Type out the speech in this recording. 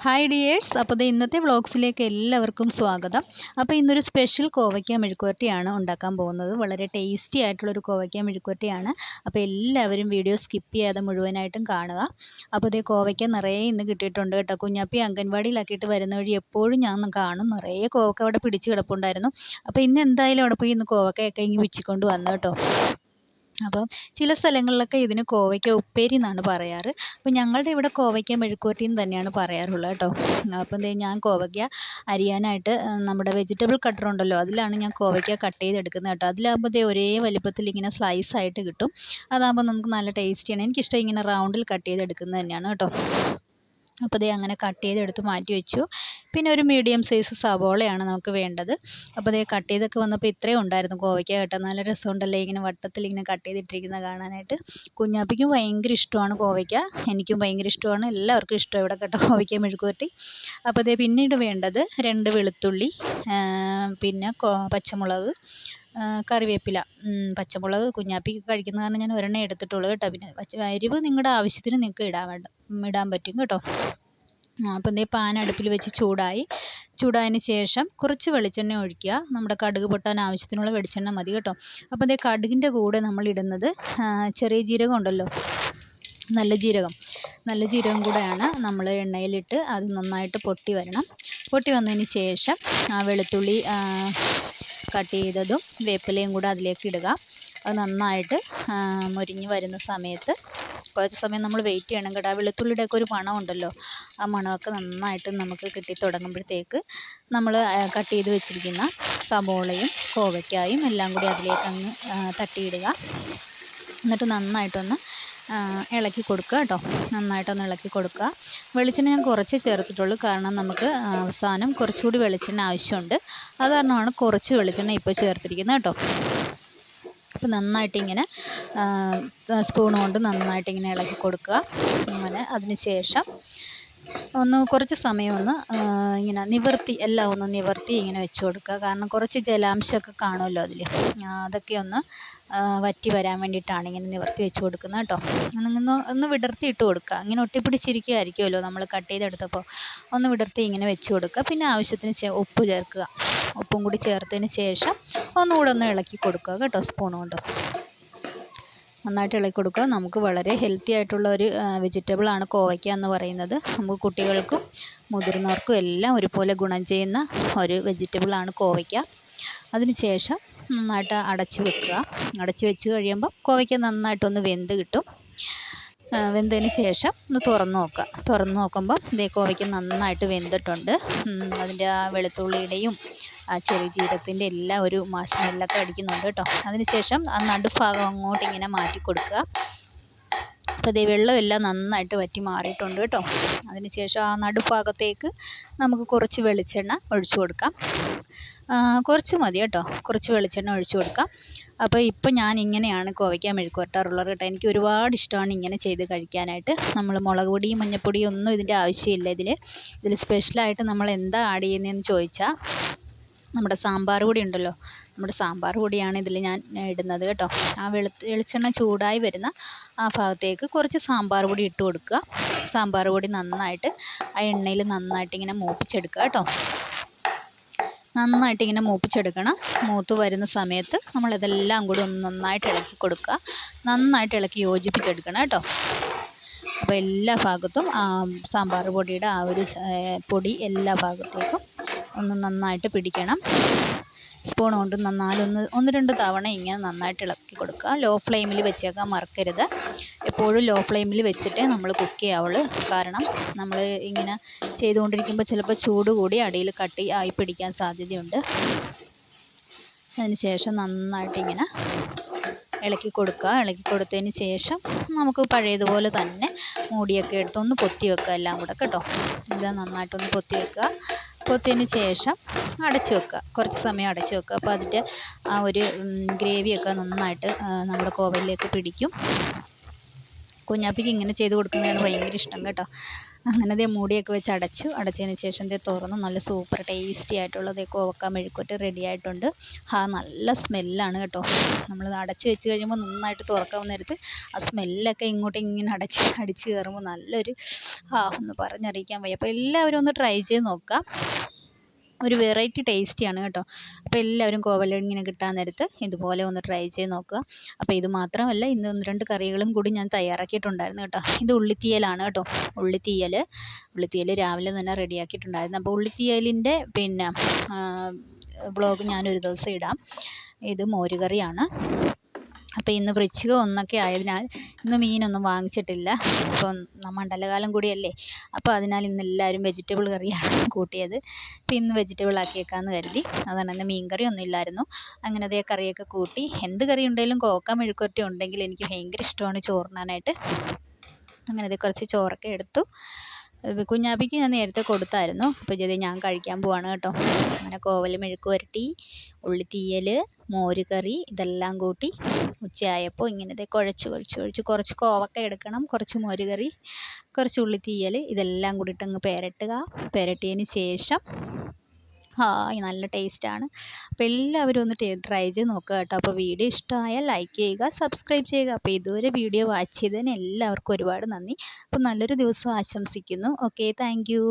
Hi dears, അപ്പോൾ ഇന്നത്തെ വ്ളോഗ്സിലേക്ക് എല്ലാവർക്കും സ്വാഗതം. അപ്പോൾ ഇന്നൊരു സ്പെഷ്യൽ കോവയ്ക്ക മെഴുക്കുവരട്ടിയാണ് ഉണ്ടാക്കാൻ പോകുന്നത്. വളരെ ടേസ്റ്റി ആയിട്ടുള്ളൊരു കോവയ്ക്ക മെഴുക്കുവരട്ടിയാണ്. അപ്പോൾ എല്ലാവരും വീഡിയോ സ്കിപ്പ് ചെയ്യാതെ മുഴുവനായിട്ടും കാണുക. അപ്പോൾ ഇതേ കോവയ്ക്ക നിറയെ ഇന്ന് കിട്ടിയിട്ടുണ്ട് കേട്ടോ. കുഞ്ഞാപ്പി അംഗൻവാടിയിലാക്കിയിട്ട് വരുന്ന വഴി എപ്പോഴും ഞാൻ കാണും നിറയെ കോവയ്ക്ക അവിടെ പിടിച്ച് കിടപ്പുണ്ടായിരുന്നു. അപ്പോൾ ഇന്ന് എന്തായാലും അവിടെ പോയി ഇന്ന് കോവയ്ക്കയൊക്കെ ഇങ്ങ് പിച്ചിക്കൊണ്ട് വന്നു കേട്ടോ. അപ്പം ചില സ്ഥലങ്ങളിലൊക്കെ ഇതിന് കോവയ്ക്ക ഉപ്പേരി എന്നാണ് പറയാറ്. അപ്പോൾ ഞങ്ങളുടെ ഇവിടെ കോവയ്ക്ക മെഴുക്കുവരട്ടി എന്ന് തന്നെയാണ് പറയാറുള്ളത് കേട്ടോ. അപ്പം ദേ ഞാൻ കോവയ്ക്ക അരിയാനായിട്ട് നമ്മുടെ വെജിറ്റബിൾ കട്ടർ ഉണ്ടല്ലോ, അതിലാണ് ഞാൻ കോവയ്ക്ക കട്ട് ചെയ്തെടുക്കുന്നത് കേട്ടോ. അതിലാകുമ്പോൾ ദേ ഒരേ വലിപ്പത്തിൽ ഇങ്ങനെ സ്ലൈസ് ആയിട്ട് കിട്ടും. അതാകുമ്പോൾ നമുക്ക് നല്ല ടേസ്റ്റിയാണ്. എനിക്കിഷ്ടം ഇങ്ങനെ റൗണ്ടിൽ കട്ട് ചെയ്തെടുക്കുന്നത് തന്നെയാണ് കേട്ടോ. അപ്പോൾ ദേ അങ്ങനെ കട്ട് ചെയ്തെടുത്ത് മാറ്റി വെച്ചു. പിന്നെ ഒരു മീഡിയം സൈസ് സവോളയാണ് നമുക്ക് വേണ്ടത്. അപ്പോൾ ദേ കട്ട് ചെയ്തൊക്കെ വന്നപ്പോൾ ഇത്രയും ഉണ്ടായിരുന്നു കോവയ്ക്ക കേട്ടോ. നല്ല രസമുണ്ടല്ലേ ഇങ്ങനെ വട്ടത്തിൽ ഇങ്ങനെ കട്ട് ചെയ്തിട്ടിരിക്കുന്നത് കാണാനായിട്ട്. കുഞ്ഞാപ്പിക്കും ഭയങ്കര ഇഷ്ടമാണ് കോവയ്ക്ക, എനിക്കും ഭയങ്കര ഇഷ്ടമാണ്, എല്ലാവർക്കും ഇഷ്ടമാണ് ഇവിടെ കേട്ടോ കോവയ്ക്ക മെഴുക്കുവരട്ടി. അപ്പോൾ ദേ പിന്നീട് വേണ്ടത് 2 വെളുത്തുള്ളി, പിന്നെ പച്ചമുളക്, കറിവേപ്പില, പച്ചമുളക് കുഞ്ഞാപ്പിക്ക് കഴിക്കുന്ന കാരണം ഞാൻ ഒരെണ്ണം എടുത്തിട്ടുള്ളൂ കേട്ടോ. പിന്നെ എരിവ് നിങ്ങളുടെ ആവശ്യത്തിന് നിങ്ങൾക്ക് ഇടാൻ പറ്റും കേട്ടോ. അപ്പം ദേ പാൻ അടുപ്പിൽ വെച്ച് ചൂടായതിന് ശേഷം കുറച്ച് വെളിച്ചെണ്ണ ഒഴിക്കുക. നമ്മുടെ കടുക് പൊട്ടാൻ ആവശ്യത്തിനുള്ള വെളിച്ചെണ്ണ മതി കേട്ടോ. അപ്പോൾ ദേ കടുകിൻ്റെ കൂടെ നമ്മൾ ഇടുന്നത് ചെറിയ ജീരകം ഉണ്ടല്ലോ, നല്ല ജീരകം കൂടെയാണ് നമ്മൾ എണ്ണയിലിട്ട് അത് നന്നായിട്ട് പൊട്ടി വരണം. പൊട്ടി വന്നതിന് ശേഷം വെളുത്തുള്ളി കട്ട് ചെയ്തതും വേപ്പിലയും കൂടെ അതിലേക്ക് ഇടുക. അത് നന്നായിട്ട് മൊരിഞ്ഞ് വരുന്ന സമയത്ത് കുറച്ച് സമയം നമ്മൾ വെയിറ്റ് ചെയ്യണം കേട്ടോ. ആ വെളുത്തുള്ളിയുടെയൊക്കെ ഒരു മണമുണ്ടല്ലോ, ആ മണമൊക്കെ നന്നായിട്ട് നമുക്ക് കിട്ടി തുടങ്ങുമ്പോഴത്തേക്ക് നമ്മൾ കട്ട് ചെയ്ത് വെച്ചിരിക്കുന്ന സവോളയും കോവയ്ക്കായും എല്ലാം കൂടി അതിലേക്ക് അങ്ങ് തട്ടിയിടുക. എന്നിട്ട് നന്നായിട്ടൊന്ന് ഇളക്കി കൊടുക്കുക കേട്ടോ. നന്നായിട്ടൊന്ന് ഇളക്കി കൊടുക്കുക. വെളിച്ചെണ്ണ ഞാൻ കുറച്ചേ ചേർത്തിട്ടുള്ളൂ, കാരണം നമുക്ക് അവസാനം കുറച്ചുകൂടി വെളിച്ചെണ്ണ ആവശ്യമുണ്ട്. അത് കാരണമാണ് കുറച്ച് വെളിച്ചെണ്ണ ഇപ്പോൾ ചേർത്തിരിക്കുന്നത് കേട്ടോ. അപ്പോൾ നന്നായിട്ടിങ്ങനെ സ്പൂൺ കൊണ്ട് നന്നായിട്ടിങ്ങനെ ഇളക്കി കൊടുക്കുക. അങ്ങനെ അതിന് ശേഷം കുറച്ച് സമയം ഇങ്ങനെ എല്ലാം ഒന്ന് നിവർത്തി ഇങ്ങനെ വെച്ച് കൊടുക്കുക. കാരണം കുറച്ച് ജലാംശമൊക്കെ കാണുമല്ലോ അതിൽ, അതൊക്കെ ഒന്ന് വറ്റി വരാൻ വേണ്ടിയിട്ടാണ് ഇങ്ങനെ നിവർത്തി വെച്ച് കൊടുക്കുന്നത് കേട്ടോ. ഒന്ന് വിടർത്തി ഇട്ട് കൊടുക്കുക. ഇങ്ങനെ ഒട്ടിപ്പിടിച്ചിരിക്കുകയായിരിക്കുമല്ലോ നമ്മൾ കട്ട് ചെയ്തെടുത്തപ്പോൾ. ഒന്ന് വിടർത്തി ഇങ്ങനെ വെച്ച് കൊടുക്കുക. പിന്നെ ആവശ്യത്തിന് ഉപ്പ് ചേർക്കുക. ഉപ്പും കൂടി ചേർത്തതിന് ശേഷം ഒന്നുകൂടെ ഒന്ന് ഇളക്കി കൊടുക്കുക കേട്ടോ. സ്പൂൺ കൊണ്ട് നന്നായിട്ട് ഇളക്കി കൊടുക്കുക. നമുക്ക് വളരെ ഹെൽത്തി ആയിട്ടുള്ള ഒരു വെജിറ്റബിളാണ് കോവയ്ക്ക എന്ന് പറയുന്നത്. നമുക്ക് കുട്ടികൾക്കും മുതിർന്നവർക്കും എല്ലാം ഒരുപോലെ ഗുണം ചെയ്യുന്ന ഒരു വെജിറ്റബിളാണ് കോവയ്ക്ക. അതിന് ശേഷം നന്നായിട്ട് അടച്ച് വെക്കുക. അടച്ച് വെച്ച് കഴിയുമ്പോൾ കോവയ്ക്ക നന്നായിട്ടൊന്ന് വെന്ത് കിട്ടും. വെന്തതിന് ശേഷം ഒന്ന് തുറന്ന് നോക്കുമ്പോൾ ഇതേ കോവയ്ക്ക നന്നായിട്ട് വെന്തിട്ടുണ്ട്. അതിൻ്റെ ആ വെളുത്തുള്ളിയുടെയും ആ ചെറിയ ജീരകത്തിൻ്റെ എല്ലാം ഒരു സ്മെല്ലൊക്കെ അടിക്കുന്നുണ്ട് കേട്ടോ. അതിന് ശേഷം ആ നടുഭാഗം അങ്ങോട്ട് ഇങ്ങനെ മാറ്റി കൊടുക്കുക. അപ്പോൾ ഇതേ വെള്ളമെല്ലാം നന്നായിട്ട് വറ്റി മാറിയിട്ടുണ്ട് കേട്ടോ. അതിന് ശേഷം ആ നടുഭാഗത്തേക്ക് നമുക്ക് കുറച്ച് വെളിച്ചെണ്ണ ഒഴിച്ചു കൊടുക്കാം. കുറച്ച് മതി കേട്ടോ, കുറച്ച് വെളിച്ചെണ്ണ ഒഴിച്ചു കൊടുക്കാം. അപ്പോൾ ഇപ്പോൾ ഞാൻ ഇങ്ങനെയാണ് കോവയ്ക്ക മെഴുക്ക് വരട്ടാറുള്ളത് കേട്ടോ. എനിക്ക് ഒരുപാട് ഇഷ്ടമാണ് ഇങ്ങനെ ചെയ്ത് കഴിക്കാനായിട്ട്. നമ്മൾ മുളക് പൊടിയും മഞ്ഞൾപ്പൊടിയും ഒന്നും ഇതിൻ്റെ ആവശ്യമില്ല. ഇതിൽ സ്പെഷ്യലായിട്ട് നമ്മൾ എന്താ ആഡ് ചെയ്യുന്നതെന്ന് ചോദിച്ചാൽ നമ്മുടെ സാമ്പാർ പൊടി ഉണ്ടല്ലോ, നമ്മുടെ സാമ്പാർ പൊടിയാണ് ഇതിൽ ഞാൻ ഇടുന്നത് കേട്ടോ. ആ വെളിച്ചെണ്ണ ചൂടായി വരുന്ന ആ ഭാഗത്തേക്ക് കുറച്ച് സാമ്പാർ പൊടി ഇട്ട് കൊടുക്കുക. സാമ്പാർ പൊടി നന്നായിട്ട് ആ എണ്ണയിൽ നന്നായിട്ട് ഇങ്ങനെ മൂപ്പിച്ചെടുക്കുക കേട്ടോ. നന്നായിട്ടിങ്ങനെ മൂപ്പിച്ചെടുക്കണം. മൂത്ത് വരുന്ന സമയത്ത് നമ്മളിതെല്ലാം കൂടി ഒന്ന് നന്നായിട്ട് ഇളക്കി കൊടുക്കുക. നന്നായിട്ട് ഇളക്കി യോജിപ്പിച്ചെടുക്കണം കേട്ടോ. അപ്പോൾ എല്ലാ ഭാഗത്തും സാമ്പാർ പൊടിയുടെ ആ ഒരു പൊടി എല്ലാ ഭാഗത്തേക്കും ഒന്ന് നന്നായിട്ട് പിടിക്കണം. സ്പൂൺ കൊണ്ട് ഒന്ന് രണ്ട് തവണ ഇങ്ങനെ നന്നായിട്ട് ഇളക്കി കൊടുക്കുക. ലോ ഫ്ലെയിമിൽ വെച്ചേക്കാൻ മറക്കരുത്. എപ്പോഴും ലോ ഫ്ലെയിമിൽ വെച്ചിട്ടേ നമ്മൾ കുക്ക് ചെയ്യാവുള്ളൂ. കാരണം നമ്മൾ ഇങ്ങനെ ചെയ്തുകൊണ്ടിരിക്കുമ്പോൾ ചിലപ്പോൾ ചൂട് കൂടി അടിയിൽ കട്ടി ആയി പിടിക്കാൻ സാധ്യതയുണ്ട്. അതിന് ശേഷം നന്നായിട്ടിങ്ങനെ ഇളക്കി കൊടുക്കുക. ഇളക്കി കൊടുത്തതിന് ശേഷം നമുക്ക് പഴയതുപോലെ തന്നെ മൂടിയൊക്കെ എടുത്തൊന്ന് പൊത്തി വെക്കുക എല്ലാം കൂടെ കേട്ടോ. ഇത് നന്നായിട്ടൊന്ന് പൊത്തി വെക്കുക. പൊത്തിയതിന് ശേഷം അടച്ചു വെക്കുക. കുറച്ച് സമയം അടച്ചു വെക്കുക. അപ്പോൾ അതിൻ്റെ ആ ഒരു ഗ്രേവിയൊക്കെ നന്നായിട്ട് നമ്മുടെ കോവയിലേക്ക് പിടിക്കും. കുഞ്ഞാപ്പിക്ക് ഇങ്ങനെ ചെയ്ത് കൊടുക്കുന്നതാണ് ഭയങ്കര ഇഷ്ടം കേട്ടോ. അങ്ങനെ ദേ മൂടിയൊക്കെ വെച്ച് അടച്ചതിന് ശേഷം ദേ തുറന്ന് നല്ല സൂപ്പർ ടേസ്റ്റി ആയിട്ടുള്ള ദേ കോവക്ക മെഴുക്കുവരട്ടി റെഡി ആയിട്ടുണ്ട്. നല്ല സ്മെല്ലാണ് കേട്ടോ. നമ്മൾ അടച്ച് വെച്ച് കഴിയുമ്പോൾ നന്നായിട്ട് തുറക്കാൻ നേരത്ത് ആ സ്മെല്ലൊക്കെ ഇങ്ങോട്ട് ഇങ്ങനെ അടിച്ച് കയറുമ്പോൾ നല്ലൊരു ഒന്ന് പറഞ്ഞറിയിക്കാൻ വയ്യ. അപ്പോൾ എല്ലാവരും ഒന്ന് ട്രൈ ചെയ്ത് നോക്കുക. ഒരു വെറൈറ്റി ടേസ്റ്റിയാണ് കേട്ടോ. അപ്പോൾ എല്ലാവരും കോവല ഇങ്ങനെ കിട്ടാൻ നേരത്ത് ഇതുപോലെ ഒന്ന് ട്രൈ ചെയ്ത് നോക്കുക. അപ്പോൾ ഇത് മാത്രമല്ല, ഇന്ന് 1-2 കറികളും കൂടി ഞാൻ തയ്യാറാക്കിയിട്ടുണ്ടായിരുന്നു കേട്ടോ. ഇത് ഉള്ളിത്തീയലാണ് കേട്ടോ. ഉള്ളിത്തീയൽ രാവിലെ തന്നെ റെഡിയാക്കിയിട്ടുണ്ടായിരുന്നു. അപ്പോൾ ഉള്ളിത്തീയലിൻ്റെ പിന്നെ വ്ളോഗ് ഞാനൊരു ദിവസം ഇടാം. ഇത് മോരുകറിയാണ്. അപ്പോൾ ഇന്ന് വൃശ്ചിക 1 ആയതിനാൽ ഇന്ന് മീനൊന്നും വാങ്ങിച്ചിട്ടില്ല. അപ്പം മണ്ഡലകാലം കൂടിയല്ലേ, അപ്പോൾ അതിനാൽ ഇന്ന് എല്ലാവരും വെജിറ്റബിൾ കറിയാണ് കൂട്ടിയത്. അപ്പോൾ ഇന്ന് വെജിറ്റബിൾ ആക്കിയേക്കാമെന്ന് കരുതി. അതാണ്, ഇന്ന് മീൻ കറി ഒന്നും ഇല്ലായിരുന്നു. അങ്ങനെ അതേ കറിയൊക്കെ കൂട്ടി. എന്ത് കറി ഉണ്ടെങ്കിലും കോവക്ക മെഴുക്കുവരട്ടി ഉണ്ടെങ്കിൽ എനിക്ക് ഭയങ്കര ഇഷ്ടമാണ് ചോറുണ്ണാനായിട്ട്. അങ്ങനെ അതേ കുറച്ച് ചോറൊക്കെ എടുത്തു. കുഞ്ഞാപ്പിക്ക് ഞാൻ നേരത്തെ കൊടുത്തായിരുന്നു. അപ്പോൾ ഇത് ഞാൻ കഴിക്കാൻ പോവാണ് കേട്ടോ. അങ്ങനെ കോവൽ മെഴുക്കുവരട്ടി, ഉള്ളിത്തീയൽ, മോരുകറി ഇതെല്ലാം കൂട്ടി ഉച്ചയായപ്പോൾ ഇങ്ങനത്തെ കുഴച്ച് കുറച്ച് കോവക്ക എടുക്കണം, കുറച്ച് മോരുകറി, കുറച്ച് ഉള്ളിത്തീയൽ ഇതെല്ലാം കൂടിയിട്ട് അങ്ങ് പുരട്ടിയതിന് ശേഷം നല്ല ടേസ്റ്റാണ്. അപ്പോൾ എല്ലാവരും ഒന്ന് ട്രൈ ചെയ്ത് നോക്കുക കേട്ടോ. അപ്പോൾ വീഡിയോ ഇഷ്ടമായാൽ ലൈക്ക് ചെയ്യുക, സബ്സ്ക്രൈബ് ചെയ്യുക. അപ്പോൾ ഇതുവരെ വീഡിയോ വാച്ച് ചെയ്തതിന് എല്ലാവർക്കും ഒരുപാട് നന്ദി. അപ്പോൾ നല്ലൊരു ദിവസം ആശംസിക്കുന്നു. Okay, thank you.